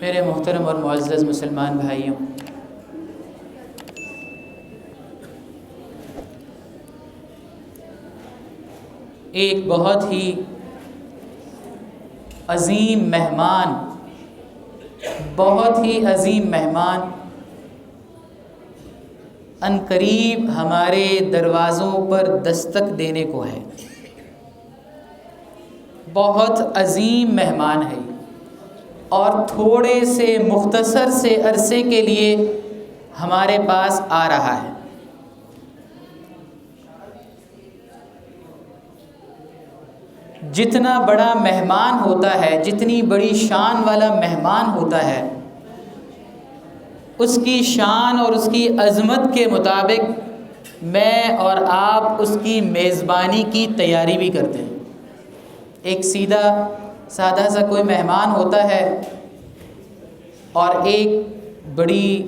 میرے محترم اور معزز مسلمان بھائیوں، ایک بہت ہی عظیم مہمان عنقریب ہمارے دروازوں پر دستک دینے کو ہے۔ بہت عظیم مہمان ہے اور تھوڑے سے مختصر سے عرصے کے لیے ہمارے پاس آ رہا ہے۔ جتنا بڑا مہمان ہوتا ہے، جتنی بڑی شان والا مہمان ہوتا ہے، اس کی شان اور اس کی عظمت کے مطابق میں اور آپ اس کی میزبانی کی تیاری بھی کرتے ہیں۔ ایک سادہ سا کوئی مہمان ہوتا ہے اور ایک بڑی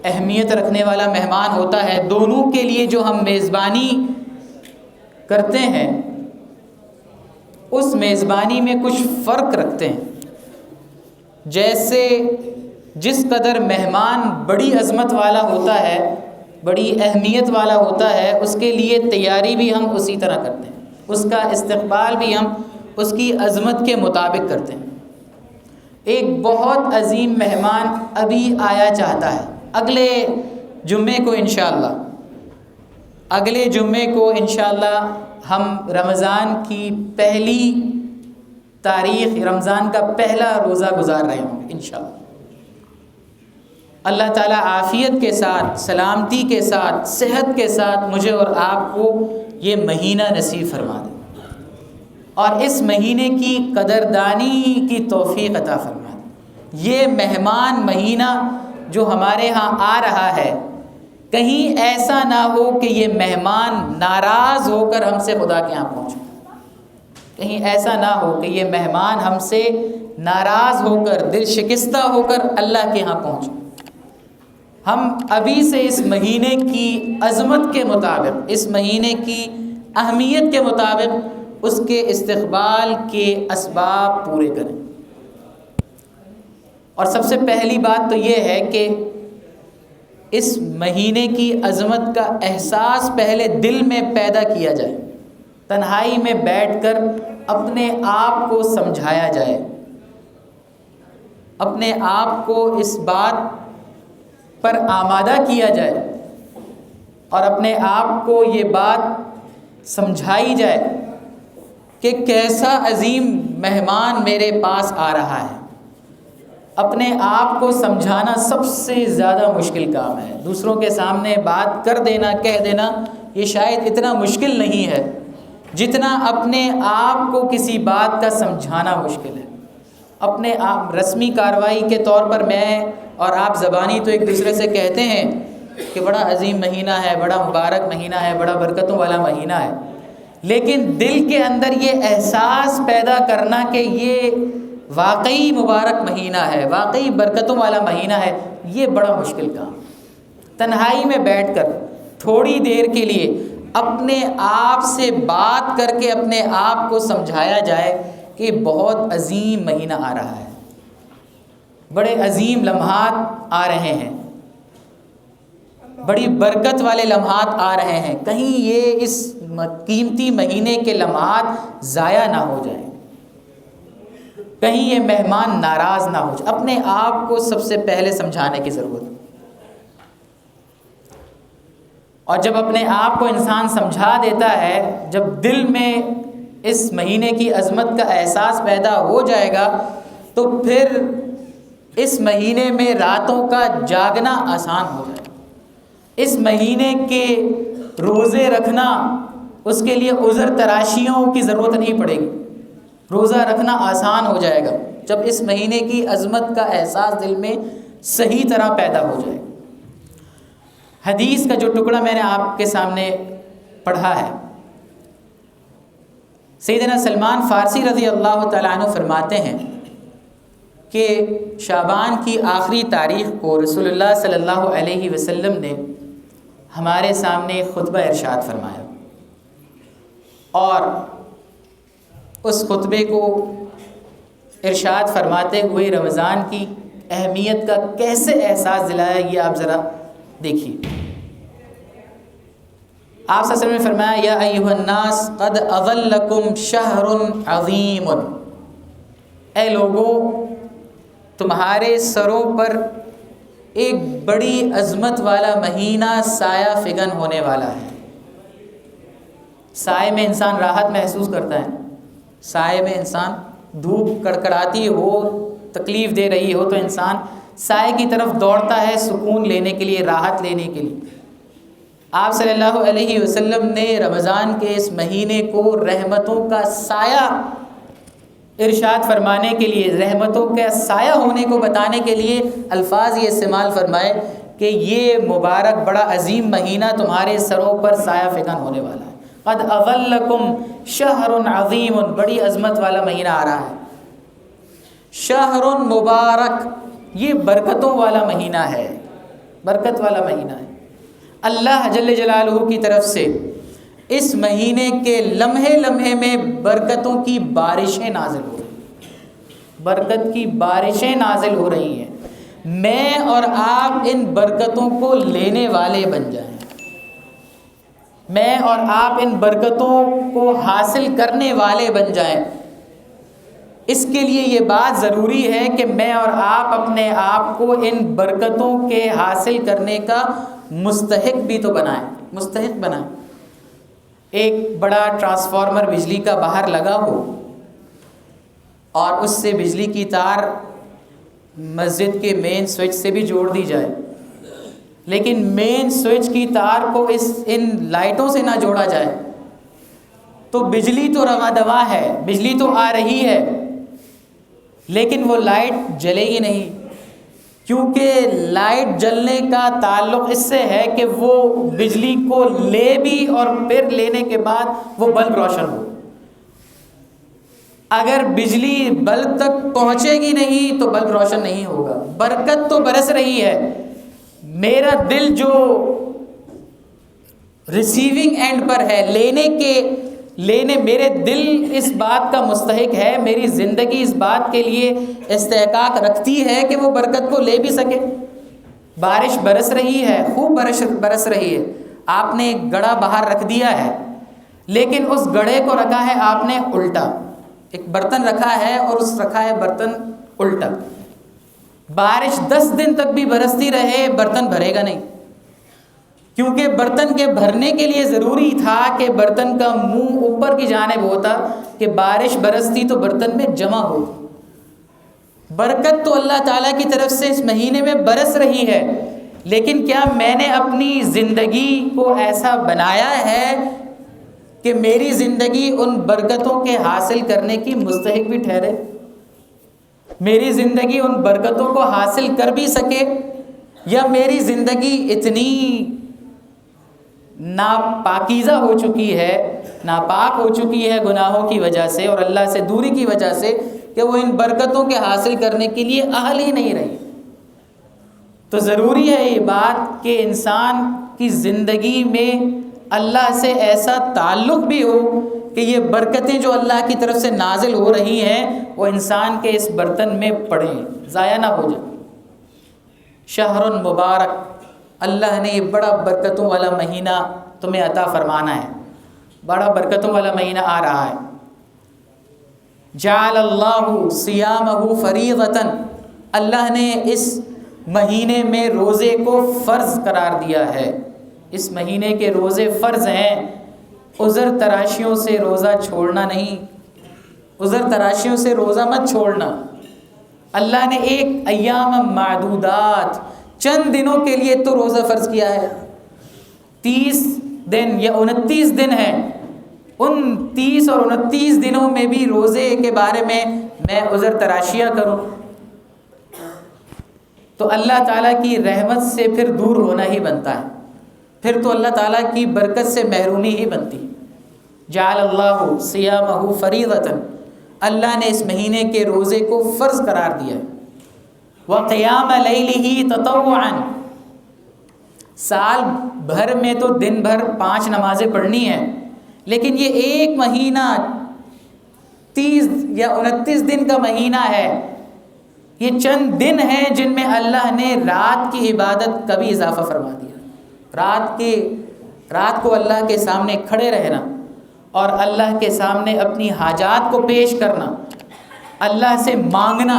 اہمیت رکھنے والا مہمان ہوتا ہے، دونوں کے لیے جو ہم میزبانی کرتے ہیں اس میزبانی میں کچھ فرق رکھتے ہیں۔ جیسے جس قدر مہمان بڑی عظمت والا ہوتا ہے، بڑی اہمیت والا ہوتا ہے، اس کے لیے تیاری بھی ہم اسی طرح کرتے ہیں، اس کا استقبال بھی ہم اس کی عظمت کے مطابق کرتے ہیں۔ ایک بہت عظیم مہمان ابھی آیا چاہتا ہے، اگلے جمعے کو انشاءاللہ ہم رمضان کی پہلی تاریخ، رمضان کا پہلا روزہ گزار رہے ہوں گے انشاءاللہ۔ اللہ تعالیٰ عافیت کے ساتھ، سلامتی کے ساتھ، صحت کے ساتھ مجھے اور آپ کو یہ مہینہ نصیب فرما دے اور اس مہینے کی قدردانی کی توفیق عطا فرما دے۔ یہ مہمان مہینہ جو ہمارے ہاں آ رہا ہے، کہیں ایسا نہ ہو کہ یہ مہمان ناراض ہو کر ہم سے خدا کے ہاں پہنچے، کہیں ایسا نہ ہو کہ یہ مہمان ہم سے ناراض ہو کر، دل شکستہ ہو کر اللہ کے ہاں پہنچے۔ ہم ابھی سے اس مہینے کی عظمت کے مطابق، اس مہینے کی اہمیت کے مطابق اس کے استقبال کے اسباب پورے کریں۔ اور سب سے پہلی بات تو یہ ہے کہ اس مہینے کی عظمت کا احساس پہلے دل میں پیدا کیا جائے، تنہائی میں بیٹھ کر اپنے آپ کو سمجھایا جائے، اپنے آپ کو اس بات پر آمادہ کیا جائے اور اپنے آپ کو یہ بات سمجھائی جائے کہ کیسا عظیم مہمان میرے پاس آ رہا ہے۔ اپنے آپ کو سمجھانا سب سے زیادہ مشکل کام ہے۔ دوسروں کے سامنے بات کر دینا، کہہ دینا، یہ شاید اتنا مشکل نہیں ہے جتنا اپنے آپ کو کسی بات کا سمجھانا مشکل ہے۔ اپنے آپ رسمی کارروائی کے طور پر میں اور آپ زبانی تو ایک دوسرے سے کہتے ہیں کہ بڑا عظیم مہینہ ہے، بڑا مبارک مہینہ ہے، بڑا برکتوں والا مہینہ ہے، لیکن دل کے اندر یہ احساس پیدا کرنا کہ یہ واقعی مبارک مہینہ ہے، واقعی برکتوں والا مہینہ ہے، یہ بڑا مشکل کام۔ تنہائی میں بیٹھ کر تھوڑی دیر کے لیے اپنے آپ سے بات کر کے اپنے آپ کو سمجھایا جائے کہ بہت عظیم مہینہ آ رہا ہے، بڑے عظیم لمحات آ رہے ہیں، بڑی برکت والے لمحات آ رہے ہیں، کہیں یہ اس قیمتی مہینے کے لمحات ضائع نہ ہو جائیں، کہیں یہ مہمان ناراض نہ ہو جائے۔ اپنے آپ کو سب سے پہلے سمجھانے کی ضرورت ہے، اور جب اپنے آپ کو انسان سمجھا دیتا ہے، جب دل میں اس مہینے کی عظمت کا احساس پیدا ہو جائے گا تو پھر اس مہینے میں راتوں کا جاگنا آسان ہو جائے گا۔ اس مہینے کے روزے رکھنا، اس کے لیے عذر تراشیوں کی ضرورت نہیں پڑے گی، روزہ رکھنا آسان ہو جائے گا جب اس مہینے کی عظمت کا احساس دل میں صحیح طرح پیدا ہو جائے گا۔ حدیث کا جو ٹکڑا میں نے آپ کے سامنے پڑھا ہے، سیدنا سلمان فارسی رضی اللہ تعالیٰ عنہ فرماتے ہیں کہ شعبان کی آخری تاریخ کو رسول اللہ صلی اللہ علیہ وسلم نے ہمارے سامنے خطبہ ارشاد فرمایا، اور اس خطبے کو ارشاد فرماتے ہوئے رمضان کی اہمیت کا کیسے احساس دلایا، یہ آپ ذرا دیکھیے۔ آپ صلی اللہ علیہ وسلم نے فرمایا یا ایھا الناس قد اظلکم شہر عظیم، اے لوگو تمہارے سروں پر ایک بڑی عظمت والا مہینہ سایہ فگن ہونے والا ہے۔ سائے میں انسان راحت محسوس کرتا ہے، سائے میں انسان دھوپ کڑکڑاتی ہو، تکلیف دے رہی ہو تو انسان سائے کی طرف دوڑتا ہے سکون لینے کے لیے، راحت لینے کے لیے۔ آپ صلی اللہ علیہ وسلم نے رمضان کے اس مہینے کو رحمتوں کا سایہ ارشاد فرمانے کے لیے، رحمتوں کا سایہ ہونے کو بتانے کے لیے الفاظ یہ استعمال فرمائے کہ یہ مبارک بڑا عظیم مہینہ تمہارے سروں پر سایہ فگن ہونے والا ہے۔ قد اظلکم شہر عظیم، بڑی عظمت والا مہینہ آ رہا ہے۔ شہر مبارک، یہ برکتوں والا مہینہ ہے، برکت والا مہینہ ہے۔ اللہ جل جلالہ کی طرف سے اس مہینے کے لمحے لمحے میں برکتوں کی بارشیں نازل ہو رہی ہیں، برکت کی بارشیں نازل ہو رہی ہیں۔ میں اور آپ ان برکتوں کو لینے والے بن جائیں، میں اور آپ ان برکتوں کو حاصل کرنے والے بن جائیں۔ اس کے لیے یہ بات ضروری ہے کہ میں اور آپ اپنے آپ کو ان برکتوں کے حاصل کرنے کا مستحق بھی تو بنائیں، مستحق بنائیں۔ ایک بڑا ٹرانسفارمر بجلی کا باہر لگا ہو اور اس سے بجلی کی تار مسجد کے مین سوئچ سے بھی جوڑ دی جائے، لیکن مین سوئچ کی تار کو ان لائٹوں سے نہ جوڑا جائے تو بجلی تو رواں دواں ہے، بجلی تو آ رہی ہے، لیکن وہ لائٹ جلے گی نہیں، کیونکہ لائٹ جلنے کا تعلق اس سے ہے کہ وہ بجلی کو لے بھی اور پھر لینے کے بعد وہ بلب روشن ہو۔ اگر بجلی بلب تک پہنچے گی نہیں تو بلب روشن نہیں ہوگا۔ برکت تو برس رہی ہے، میرا دل جو ریسیونگ اینڈ پر ہے، لینے میرے دل اس بات کا مستحق ہے، میری زندگی اس بات کے لیے استحقاق رکھتی ہے کہ وہ برکت کو لے بھی سکے۔ بارش برس رہی ہے، خوب برس رہی ہے، آپ نے ایک گڑھا باہر رکھ دیا ہے، لیکن اس گڑھے کو رکھا ہے آپ نے الٹا، ایک برتن رکھا ہے اور اس رکھا ہے برتن الٹا۔ بارش 10 دن تک بھی برستی رہے برتن بھرے گا نہیں، کیونکہ برتن کے بھرنے کے لیے ضروری تھا کہ برتن کا منہ اوپر کی جانب ہوتا کہ بارش برستی تو برتن میں جمع ہوتی۔ برکت تو اللہ تعالیٰ کی طرف سے اس مہینے میں برس رہی ہے، لیکن کیا میں نے اپنی زندگی کو ایسا بنایا ہے کہ میری زندگی ان برکتوں کے حاصل کرنے کی مستحق بھی ٹھہرے، میری زندگی ان برکتوں کو حاصل کر بھی سکے، یا میری زندگی اتنی ناپاکیزہ ہو چکی ہے، ناپاک ہو چکی ہے گناہوں کی وجہ سے اور اللہ سے دوری کی وجہ سے کہ وہ ان برکتوں کے حاصل کرنے کے لیے اہل ہی نہیں رہی۔ تو ضروری ہے یہ بات کہ انسان کی زندگی میں اللہ سے ایسا تعلق بھی ہو کہ یہ برکتیں جو اللہ کی طرف سے نازل ہو رہی ہیں وہ انسان کے اس برتن میں پڑیں، ضائع نہ ہو جائے۔ شہر مبارک، اللہ نے یہ بڑا برکتوں والا مہینہ تمہیں عطا فرمانا ہے، بڑا برکتوں والا مہینہ آ رہا ہے۔ جعل اللہ صیامہ فریضۃ، اللہ نے اس مہینے میں روزے کو فرض قرار دیا ہے، اس مہینے کے روزے فرض ہیں۔ عذر تراشیوں سے روزہ چھوڑنا نہیں، عذر تراشیوں سے روزہ مت چھوڑنا۔ اللہ نے ایک ایام معدودات، چند دنوں کے لیے تو روزہ فرض کیا ہے، 30 دن یا 29 دن ہیں، ان 30 اور 29 دنوں میں بھی روزے کے بارے میں عذر تراشیاں کروں تو اللہ تعالیٰ کی رحمت سے پھر دور ہونا ہی بنتا ہے، پھر تو اللہ تعالیٰ کی برکت سے محرومی ہی بنتی۔ جعل اللہ صیامہ فریضۃ، اللہ نے اس مہینے کے روزے کو فرض قرار دیا ہے۔ وقیام لیلہ تطوعا، سال بھر میں تو دن بھر 5 نمازیں پڑھنی ہیں، لیکن یہ ایک مہینہ 30 یا 29 دن کا مہینہ ہے، یہ چند دن ہیں جن میں اللہ نے رات کی عبادت کا بھی اضافہ فرما دیا۔ رات کو اللہ کے سامنے کھڑے رہنا اور اللہ کے سامنے اپنی حاجات کو پیش کرنا، اللہ سے مانگنا،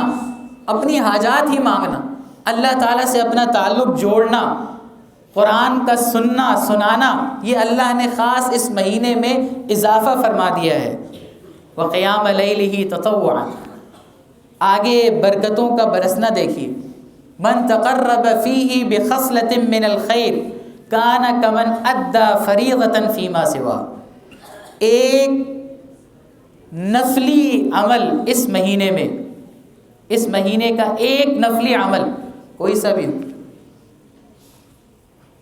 اپنی حاجات ہی مانگنا، اللہ تعالیٰ سے اپنا تعلق جوڑنا، قرآن کا سننا سنانا، یہ اللہ نے خاص اس مہینے میں اضافہ فرما دیا ہے۔ وَقِيَامَ لَيْلِهِ تَطَوُّعًا، آگے برکتوں کا برسنا دیکھیے۔ من تقرب فیہ بخصلۃ من الخیر کان کمن ادى فریضۃ فیما سوا، ایک نفلی عمل اس مہینے میں، اس مہینے کا ایک نفلی عمل کوئی سا بھی،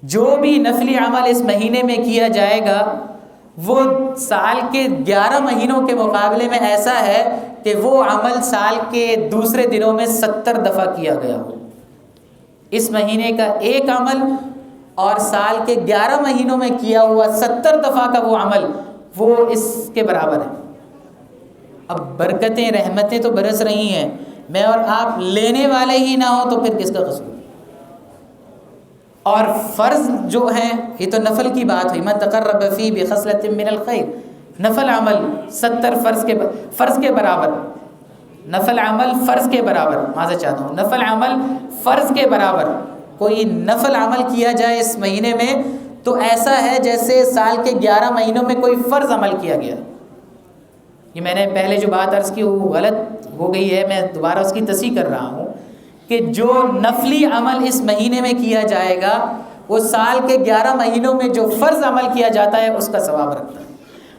جو بھی نفلی عمل اس مہینے میں کیا جائے گا وہ سال کے 11 مہینوں کے مقابلے میں ایسا ہے کہ وہ عمل سال کے دوسرے دنوں میں 70 دفعہ کیا گیا ہو۔ اس مہینے کا ایک عمل اور سال کے 11 مہینوں میں کیا ہوا 70 دفعہ کا وہ عمل، وہ اس کے برابر ہے۔ اب برکتیں رحمتیں تو برس رہی ہیں، میں اور آپ لینے والے ہی نہ ہوں تو پھر کس کا قصور؟ اور فرض جو ہیں یہ تو نفل کی بات ہوئی، من تقرب فی بخصلۃ من الخیر، نفل عمل 70 فرض کے برابر، نفل عمل فرض کے برابر، معذرت چاہتا ہوں، نفل عمل فرض کے برابر، کوئی نفل عمل کیا جائے اس مہینے میں تو ایسا ہے جیسے سال کے 11 مہینوں میں کوئی فرض عمل کیا گیا۔ یہ میں نے پہلے جو بات عرض کی وہ غلط ہو گئی ہے، میں دوبارہ اس کی تصحیح کر رہا ہوں کہ جو نفلی عمل اس مہینے میں کیا جائے گا وہ سال کے 11 مہینوں میں جو فرض عمل کیا جاتا ہے اس کا ثواب رکھتا ہے۔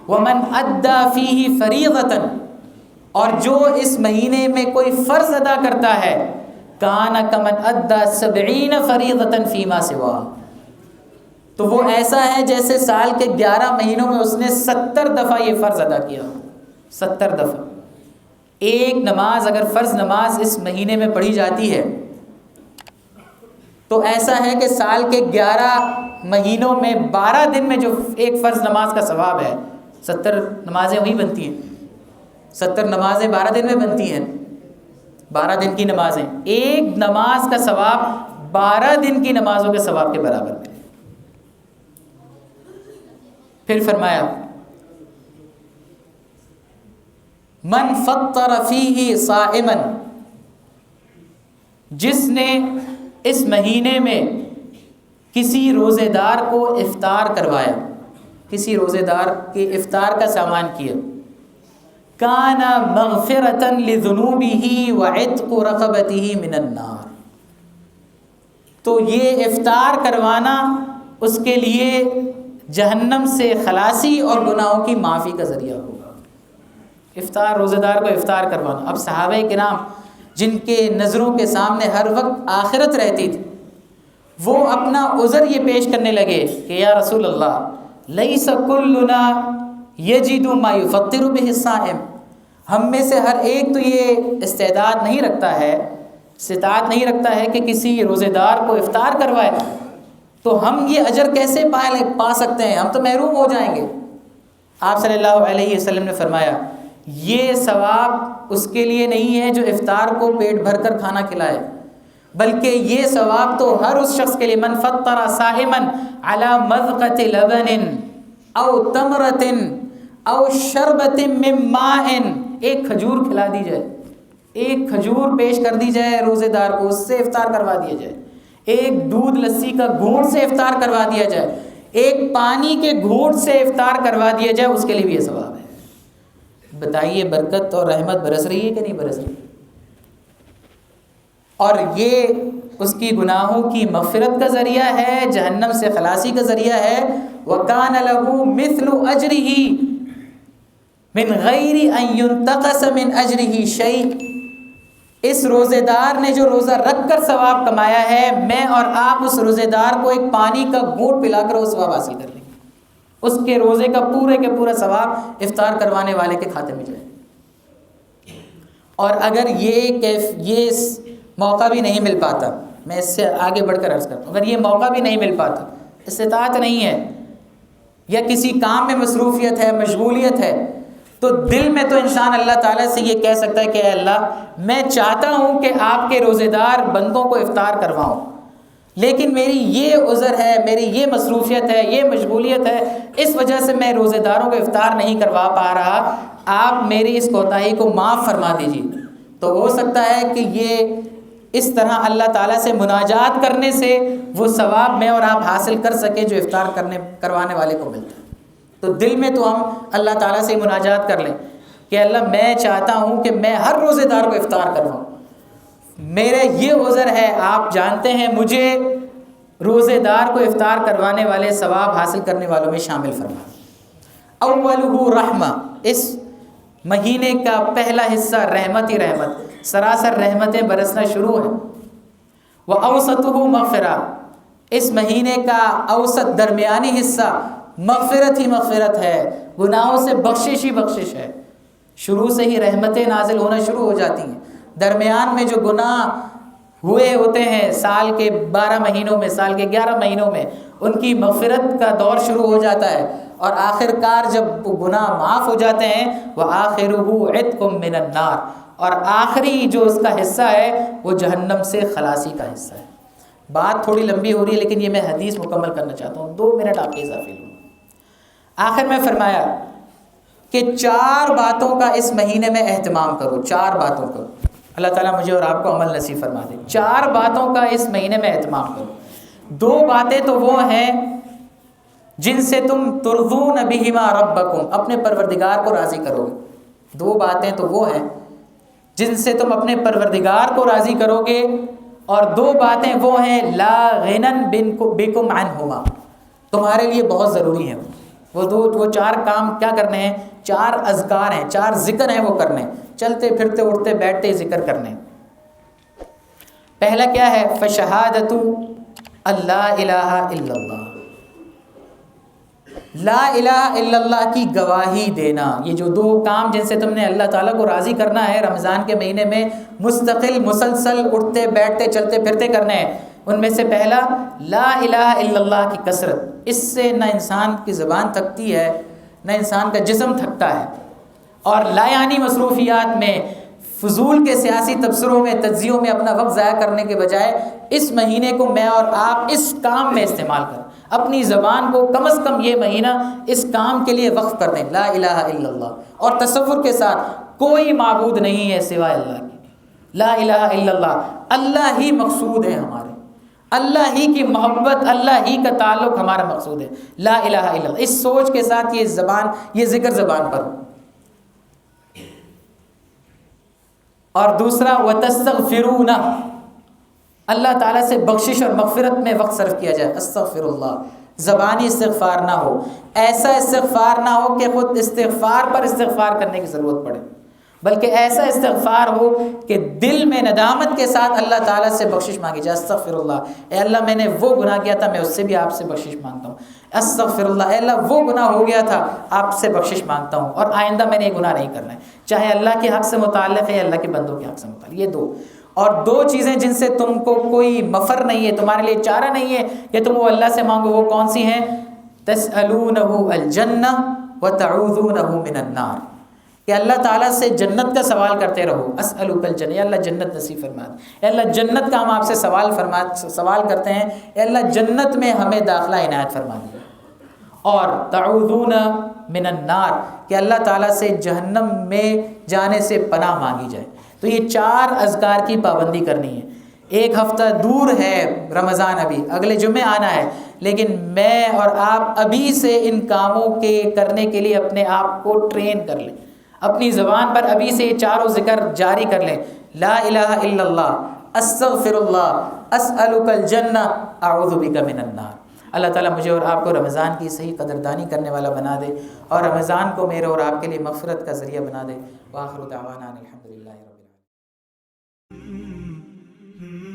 وَمَنْ أَدَّى فِيهِ فَرِيضَةً، اور جو اس مہینے میں کوئی فرض ادا کرتا ہے کَانَ كَمَنْ أَدَّى 70 فَرِيضَةً فِيمَا سِوَاهُ، تو وہ ایسا ہے جیسے سال کے 11 مہینوں میں اس نے 70 دفعہ یہ فرض ادا کیا ہو، 70 دفعہ۔ ایک نماز اگر فرض نماز اس مہینے میں پڑھی جاتی ہے تو ایسا ہے کہ سال کے 11 مہینوں میں 12 دن میں جو ایک فرض نماز کا ثواب ہے، 70 نمازیں وہی بنتی ہیں، 70 نمازیں 12 دن میں بنتی ہیں، 12 دن کی نمازیں، ایک نماز کا ثواب 12 دن کی نمازوں کے ثواب کے برابر ہے۔ پھر فرمایا من فطر فیہ صائما، جس نے اس مہینے میں کسی روزے دار کو افطار کروایا، کسی روزے دار کے افطار کا سامان کیا، کان مغفرۃ لذنوبہ وعتق رقبتہ من النار، تو یہ افطار کروانا اس کے لیے جہنم سے خلاصی اور گناہوں کی معافی کا ذریعہ ہوگا۔ افطار، روزہ دار کو افطار کروانا۔ اب صحابہ کرام جن کے نظروں کے سامنے ہر وقت آخرت رہتی تھی، وہ اپنا عذر یہ پیش کرنے لگے کہ یا رسول اللہ لیس کلنا یجد ما یفطر بہ الصائم، ہم میں سے ہر ایک تو یہ استعداد نہیں رکھتا ہے، استطاعت نہیں رکھتا ہے کہ کسی روزے دار کو افطار کروائے، تو ہم یہ اجر کیسے پا سکتے ہیں، ہم تو محروم ہو جائیں گے۔ آپ صلی اللہ علیہ وسلم نے فرمایا یہ ثواب اس کے لیے نہیں ہے جو افطار کو پیٹ بھر کر کھانا کھلائے، بلکہ یہ ثواب تو ہر اس شخص کے لیے، من فطر صائما علی مذقۃ لبن او تمرۃ او شربۃ من ماء، ایک کھجور کھلا دی جائے، ایک کھجور پیش کر دی جائے روزے دار کو، اس سے افطار کروا دیا جائے، ایک دودھ لسی کا گھونٹ سے افطار کروا دیا جائے، ایک پانی کے گھونٹ سے افطار کروا دیا جائے، اس کے لیے بھی یہ ثواب ہے۔ بتائیے برکت اور رحمت برس رہی ہے کہ نہیں برس رہی؟ اور یہ اس کی گناہوں کی مغفرت کا ذریعہ ہے، جہنم سے خلاصی کا ذریعہ ہے۔ وَكَانَ لَهُ مِثْلُ أَجْرِهِ مِنْ غَيْرِ أَنْ يُنْتَقَصَ مِنْ أَجْرِهِ شَيْءٍ، اس روزے دار نے جو روزہ رکھ کر ثواب کمایا ہے، میں اور آپ اس روزے دار کو ایک پانی کا گھونٹ پلا کر وہ ثواب حاصل کر لیں گے، اس کے روزے کا پورے کے پورا ثواب افطار کروانے والے کے کھاتے میں جائے۔ اور اگر یہ موقع بھی نہیں مل پاتا، میں اس سے آگے بڑھ کر عرض کرتا ہوں، اگر یہ موقع بھی نہیں مل پاتا، استطاعت نہیں ہے یا کسی کام میں مصروفیت ہے، مشغولیت ہے، تو دل میں تو انسان اللہ تعالیٰ سے یہ کہہ سکتا ہے کہ اے اللہ میں چاہتا ہوں کہ آپ کے روزے دار بندوں کو افطار کرواؤں، لیکن میری یہ عذر ہے، میری یہ مصروفیت ہے، یہ مشغولیت ہے، اس وجہ سے میں روزے داروں کو افطار نہیں کروا پا رہا، آپ میری اس کوتاہی کو معاف فرما دیجیے۔ تو ہو سکتا ہے کہ یہ اس طرح اللہ تعالیٰ سے مناجات کرنے سے وہ ثواب میں اور آپ حاصل کر سکیں جو افطار کروانے والے کو ملتا ہے۔ تو دل میں تو ہم اللہ تعالیٰ سے مناجات کر لیں کہ اللہ میں چاہتا ہوں کہ میں ہر روزے دار کو افطار کرواؤں، میرے یہ عذر ہے، آپ جانتے ہیں، مجھے روزے دار کو افطار کروانے والے ثواب حاصل کرنے والوں میں شامل فرما۔ اولہ رحمہ، اس مہینے کا پہلا حصہ رحمت ہی رحمت، سراسر رحمتیں برسنا شروع ہیں۔ وَأَوْسَطُهُ مغفرہ، اس مہینے کا اوسط درمیانی حصہ مغفرت ہی مغفرت ہے، گناہوں سے بخشش ہی بخشش ہے۔ شروع سے ہی رحمتیں نازل ہونا شروع ہو جاتی ہیں، درمیان میں جو گناہ ہوئے ہوتے ہیں سال کے 12 مہینوں میں، سال کے 11 مہینوں میں، ان کی مغفرت کا دور شروع ہو جاتا ہے، اور آخر کار جب وہ گناہ معاف ہو جاتے ہیں وَآخِرُهُ عِتْقٌ مِّنَ النَّارِ، اور آخری جو اس کا حصہ ہے وہ جہنم سے خلاصی کا حصہ ہے۔ بات تھوڑی لمبی ہو رہی ہے لیکن یہ میں حدیث مکمل کرنا چاہتا ہوں، 2 منٹ آپ کے اضافی لوں۔ آخر میں فرمایا کہ 4 باتوں کا اس مہینے میں اہتمام کرو، 4 باتوں کا، اللہ تعالیٰ مجھے اور آپ کو عمل نصیب فرما دے۔ 4 باتوں کا اس مہینے میں اہتمام کرو۔ 2 باتیں تو وہ ہیں جن سے تم ترضون بہما ربکم، اپنے پروردگار کو راضی کرو گے۔ 2 باتیں تو وہ ہیں جن سے تم اپنے پروردگار کو راضی کرو گے، اور 2 باتیں وہ ہیں لا غنى بکم عنہما، تمہارے لیے بہت ضروری ہیں۔ وہ 4 کام کیا کرنے ہیں؟ 4 اذکار ہیں، 4 ذکر ہیں وہ کرنے، چلتے پھرتے اٹھتے بیٹھتے ذکر کرنے۔ پہلا کیا ہے؟ فشہادۃ اللہ الہ الا اللہ، لا الہ الا اللہ کی گواہی دینا۔ یہ جو 2 کام جن سے تم نے اللہ تعالیٰ کو راضی کرنا ہے رمضان کے مہینے میں، مستقل مسلسل اٹھتے بیٹھتے چلتے پھرتے کرنے ہیں، ان میں سے پہلا لا الہ الا اللہ کی کثرت۔ اس سے نہ انسان کی زبان تھکتی ہے، نہ انسان کا جسم تھکتا ہے، اور لایعنی مصروفیات میں، فضول کے سیاسی تبصروں میں، تجزیوں میں اپنا وقت ضائع کرنے کے بجائے اس مہینے کو میں اور آپ اس کام میں استعمال کریں، اپنی زبان کو کم از کم یہ مہینہ اس کام کے لیے وقف کر دیں، لا الہ الا اللہ، اور تصور کے ساتھ کوئی معبود نہیں ہے سوائے اللہ کی، لا الہ الا اللہ، اللہ ہی مقصود ہے ہمارے، اللہ ہی کی محبت، اللہ ہی کا تعلق ہمارا مقصود ہے، لا الہ الا اللہ۔ اس سوچ کے ساتھ یہ ذکر زبان پر ہو۔ اور دوسرا وَتَسْتَغْفِرُونَ، اللہ تعالیٰ سے بخشش اور مغفرت میں وقت صرف کیا جائے، استغفر اللہ، زبانی استغفار نہ ہو، ایسا استغفار نہ ہو کہ خود استغفار پر استغفار کرنے کی ضرورت پڑے، بلکہ ایسا استغفار ہو کہ دل میں ندامت کے ساتھ اللہ تعالیٰ سے بخشش مانگی جائے، استغفر اللہ، اے اللہ میں نے وہ گناہ کیا تھا، میں اس سے بھی آپ سے بخشش مانگتا ہوں، استغفر اللہ، اے اللہ وہ گناہ ہو گیا تھا، آپ سے بخشش مانگتا ہوں، اور آئندہ میں نے یہ گناہ نہیں کرنا ہے، چاہے اللہ کے حق سے متعلق ہے یا اللہ کے بندوں کے حق سے متعلق، یہ 2۔ اور 2 چیزیں جن سے تم کو کوئی مفر نہیں ہے، تمہارے لیے چارہ نہیں ہے کہ تم وہ اللہ سے مانگو، وہ کون سی ہیں؟ تسألونہ الجنہ وتعوذونہ من النار، کہ اللہ تعالیٰ سے جنت کا سوال کرتے رہو، اسألک الجنہ، یا اللہ جنت نصیب فرما دے، اے اللہ جنت کا ہم آپ سے سوال کرتے ہیں، اے اللہ جنت میں ہمیں داخلہ عنایت فرما دے، اور تعوذون من النار، کہ اللہ تعالیٰ سے جہنم میں جانے سے پناہ مانگی جائے۔ تو یہ 4 اذکار کی پابندی کرنی ہے۔ 1 ہفتہ دور ہے رمضان، ابھی اگلے جمعے آنا ہے، لیکن میں اور آپ ابھی سے ان کاموں کے کرنے کے لیے اپنے آپ کو ٹرین کر لیں، اپنی زبان پر ابھی سے یہ 4 ذکر جاری کر لیں، لا الہ الا اللہ، استغفر اللہ، اسألک الجنہ، اعوذ بک من النار۔ اللہ تعالیٰ مجھے اور آپ کو رمضان کی صحیح قدردانی کرنے والا بنا دے، اور رمضان کو میرے اور آپ کے لیے مغفرت کا ذریعہ بنا دے۔ وآخر دعوانا الحمدللہ رب العالمین۔